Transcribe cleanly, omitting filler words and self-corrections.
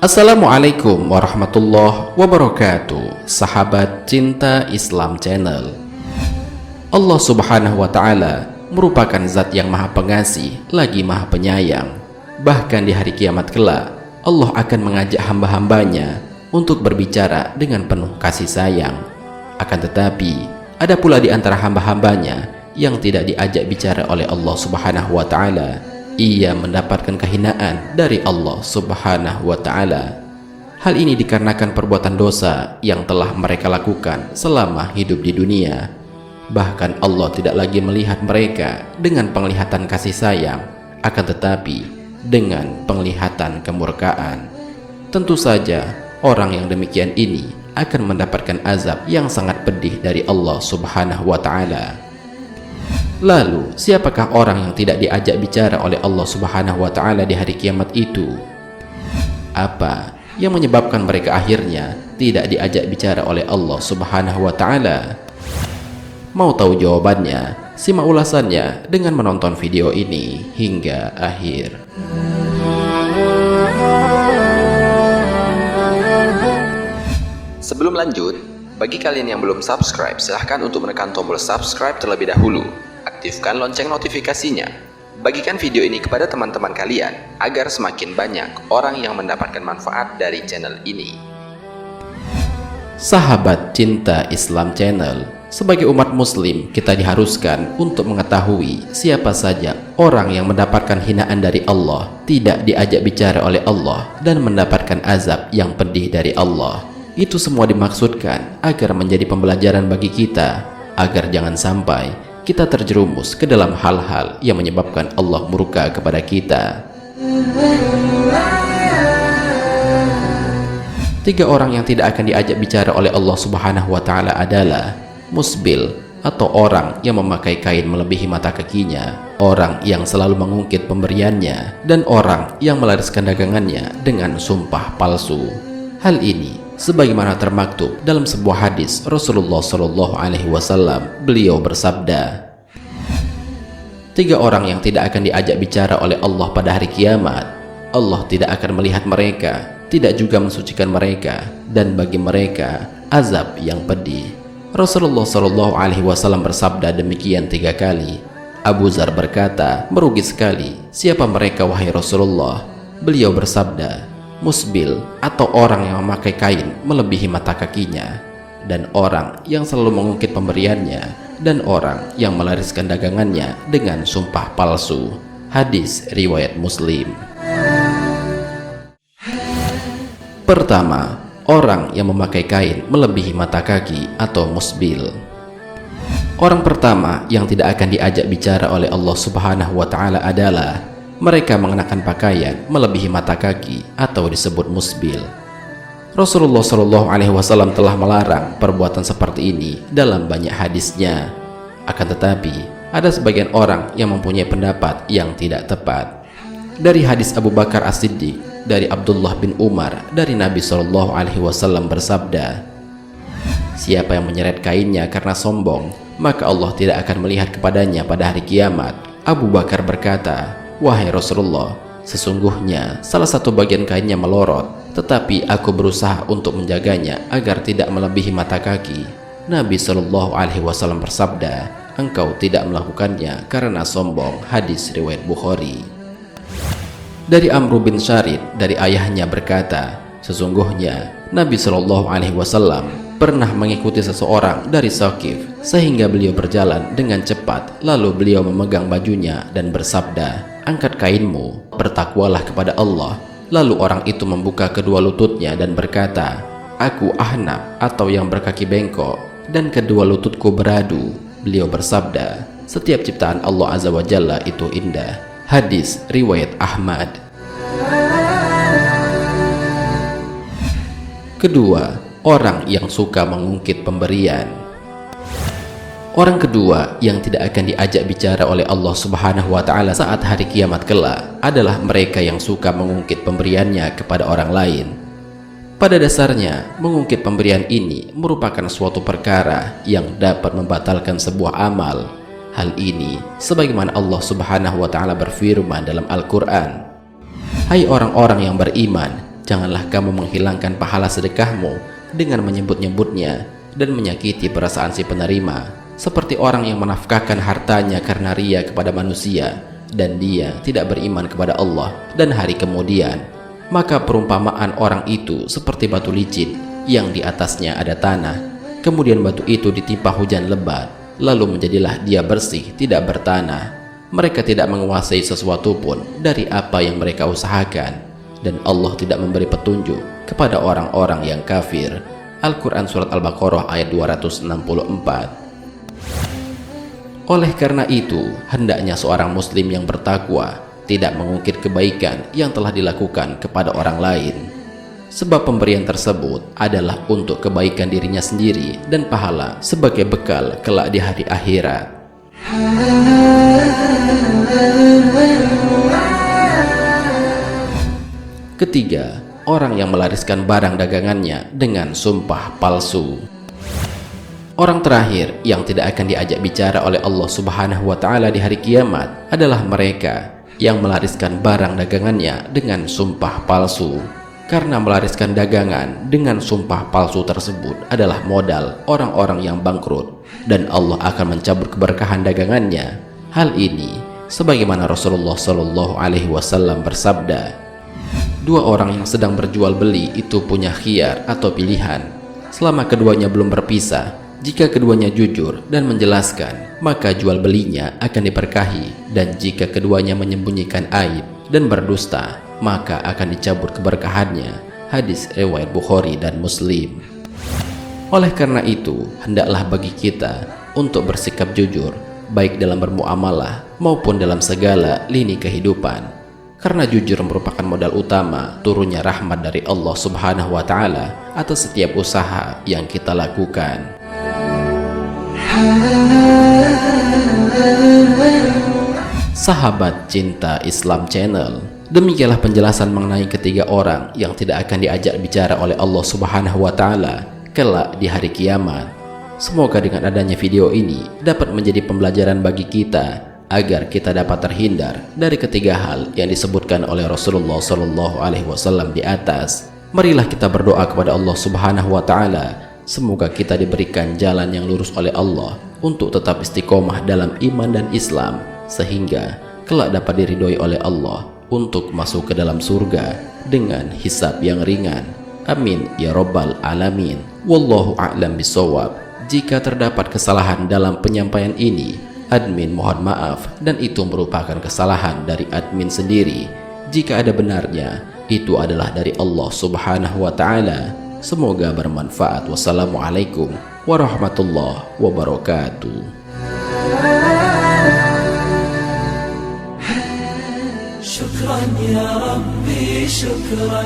Assalamualaikum warahmatullahi wabarakatuh, sahabat cinta Islam Channel. Allah Subhanahu wa Ta'ala merupakan zat yang maha pengasih lagi maha penyayang. Bahkan di hari kiamat kelak, Allah akan mengajak hamba-hambanya untuk berbicara dengan penuh kasih sayang. Akan tetapi, ada pula di antara hamba-hambanya yang tidak diajak bicara oleh Allah Subhanahu wa Ta'ala. Ia mendapatkan kehinaan dari Allah Subhanahu wa Ta'ala. Hal ini dikarenakan perbuatan dosa yang telah mereka lakukan selama hidup di dunia. Bahkan Allah tidak lagi melihat mereka dengan penglihatan kasih sayang, akan tetapi dengan penglihatan kemurkaan. Tentu saja orang yang demikian ini akan mendapatkan azab yang sangat pedih dari Allah Subhanahu wa Ta'ala. Lalu, siapakah orang yang tidak diajak bicara oleh Allah Subhanahu wa Ta'ala di hari kiamat itu? Apa yang menyebabkan mereka akhirnya tidak diajak bicara oleh Allah Subhanahu wa Ta'ala? Mau tahu jawabannya? Simak ulasannya dengan menonton video ini hingga akhir. Sebelum lanjut, bagi kalian yang belum subscribe, silahkan untuk menekan tombol subscribe terlebih dahulu. Aktifkan lonceng notifikasinya. Bagikan video ini kepada teman-teman kalian agar semakin banyak orang yang mendapatkan manfaat dari channel ini. Sahabat cinta Islam Channel, sebagai umat muslim kita diharuskan untuk mengetahui siapa saja orang yang mendapatkan hinaan dari Allah, tidak diajak bicara oleh Allah, dan mendapatkan azab yang pedih dari Allah. Itu semua dimaksudkan agar menjadi pembelajaran bagi kita, agar jangan sampai kita terjerumus ke dalam hal-hal yang menyebabkan Allah murka kepada kita. 3 orang yang tidak akan diajak bicara oleh Allah Subhanahu wa Ta'ala adalah musbil, atau orang yang memakai kain melebihi mata kakinya, orang yang selalu mengungkit pemberiannya, dan orang yang melariskan dagangannya dengan sumpah palsu. Hal ini sebagaimana termaktub dalam sebuah hadis Rasulullah Shallallahu Alaihi Wasallam. Beliau bersabda, 3 orang yang tidak akan diajak bicara oleh Allah pada hari kiamat. Allah tidak akan melihat mereka, tidak juga mensucikan mereka, dan bagi mereka azab yang pedih. Rasulullah Shallallahu Alaihi Wasallam bersabda demikian 3 kali. Abu Dzar berkata, merugi sekali. Siapa mereka wahai Rasulullah? Beliau bersabda, musbil, atau orang yang memakai kain melebihi mata kakinya, dan orang yang selalu mengungkit pemberiannya, dan orang yang melariskan dagangannya dengan sumpah palsu. Hadis riwayat Muslim. Pertama, orang yang memakai kain melebihi mata kaki atau musbil. Orang pertama yang tidak akan diajak bicara oleh Allah Subhanahu wa Ta'ala adalah mereka mengenakan pakaian melebihi mata kaki atau disebut musbil. Rasulullah Shallallahu Alaihi Wasallam telah melarang perbuatan seperti ini dalam banyak hadisnya. Akan tetapi, ada sebagian orang yang mempunyai pendapat yang tidak tepat. Dari hadis Abu Bakar As-Siddiq, dari Abdullah bin Umar, dari Nabi Shallallahu Alaihi Wasallam bersabda, siapa yang menyeret kainnya karena sombong, maka Allah tidak akan melihat kepadanya pada hari kiamat. Abu Bakar berkata, wahai Rasulullah, sesungguhnya salah satu bagian kainnya melorot, tetapi aku berusaha untuk menjaganya agar tidak melebihi mata kaki. Nabi Shallallahu Alaihi Wasallam bersabda, engkau tidak melakukannya karena sombong. Hadis riwayat Bukhari. Dari Amr bin Syarid, dari ayahnya berkata, sesungguhnya Nabi Shallallahu Alaihi Wasallam pernah mengikuti seseorang dari Saqif sehingga beliau berjalan dengan cepat, lalu beliau memegang bajunya dan bersabda, angkat kainmu, bertakwalah kepada Allah. Lalu orang itu membuka kedua lututnya dan berkata, aku ahnaf, atau yang berkaki bengkok, dan kedua lututku beradu. Beliau bersabda, setiap ciptaan Allah Azza wa Jalla itu indah. Hadis riwayat Ahmad. Kedua, orang yang suka mengungkit pemberian. Orang kedua yang tidak akan diajak bicara oleh Allah Subhanahu wa Ta'ala saat hari kiamat kelak adalah mereka yang suka mengungkit pemberiannya kepada orang lain. Pada dasarnya, mengungkit pemberian ini merupakan suatu perkara yang dapat membatalkan sebuah amal. Hal ini sebagaimana Allah Subhanahu wa taala berfirman dalam Al-Qur'an, "Hai orang-orang yang beriman, janganlah kamu menghilangkan pahala sedekahmu dengan menyebut-nyebutnya dan menyakiti perasaan si penerima, seperti orang yang menafkahkan hartanya karena ria kepada manusia dan dia tidak beriman kepada Allah dan hari kemudian. Maka perumpamaan orang itu seperti batu licin yang di atasnya ada tanah, kemudian batu itu ditimpa hujan lebat, lalu menjadilah dia bersih, tidak bertanah. Mereka tidak menguasai sesuatu pun dari apa yang mereka usahakan, dan Allah tidak memberi petunjuk kepada orang-orang yang kafir." Al-Quran Surat Al-Baqarah ayat 264. Oleh karena itu, hendaknya seorang muslim yang bertakwa tidak mengungkit kebaikan yang telah dilakukan kepada orang lain, sebab pemberian tersebut adalah untuk kebaikan dirinya sendiri dan pahala sebagai bekal kelak di hari akhirat. Ketiga, orang yang melariskan barang dagangannya dengan sumpah palsu. Orang terakhir yang tidak akan diajak bicara oleh Allah Subhanahu wa taala di hari kiamat adalah mereka yang melariskan barang dagangannya dengan sumpah palsu. Karena melariskan dagangan dengan sumpah palsu tersebut adalah modal orang-orang yang bangkrut, dan Allah akan mencabut keberkahan dagangannya. Hal ini sebagaimana Rasulullah Shallallahu Alaihi Wasallam bersabda, "Dua orang yang sedang berjual beli itu punya khiyar atau pilihan. Selama keduanya belum berpisah, jika keduanya jujur dan menjelaskan, maka jual belinya akan diberkahi, dan jika keduanya menyembunyikan aib dan berdusta, maka akan dicabut keberkahannya." Hadis riwayat Bukhari dan Muslim. Oleh karena itu, hendaklah bagi kita untuk bersikap jujur, baik dalam bermuamalah maupun dalam segala lini kehidupan. Karena jujur merupakan modal utama turunnya rahmat dari Allah Subhanahu wa taala atas setiap usaha yang kita lakukan. Sahabat Cinta Islam Channel, demikianlah penjelasan mengenai ketiga orang yang tidak akan diajak bicara oleh Allah Subhanahu wa taala kelak di hari kiamat. Semoga dengan adanya video ini dapat menjadi pembelajaran bagi kita agar kita dapat terhindar dari ketiga hal yang disebutkan oleh Rasulullah Shallallahu Alaihi Wasallam di atas. Marilah kita berdoa kepada Allah Subhanahu wa taala, semoga kita diberikan jalan yang lurus oleh Allah untuk tetap istiqomah dalam iman dan Islam, sehingga kelak dapat diridhoi oleh Allah untuk masuk ke dalam surga dengan hisab yang ringan. Amin ya rabbal alamin. Wallahu a'lam bishawab. Jika terdapat kesalahan dalam penyampaian ini, admin mohon maaf, dan itu merupakan kesalahan dari admin sendiri. Jika ada benarnya, itu adalah dari Allah Subhanahu wa taala. Semoga bermanfaat. Wassalamualaikum warahmatullahi wabarakatuh. شكرا يا ربي شكرا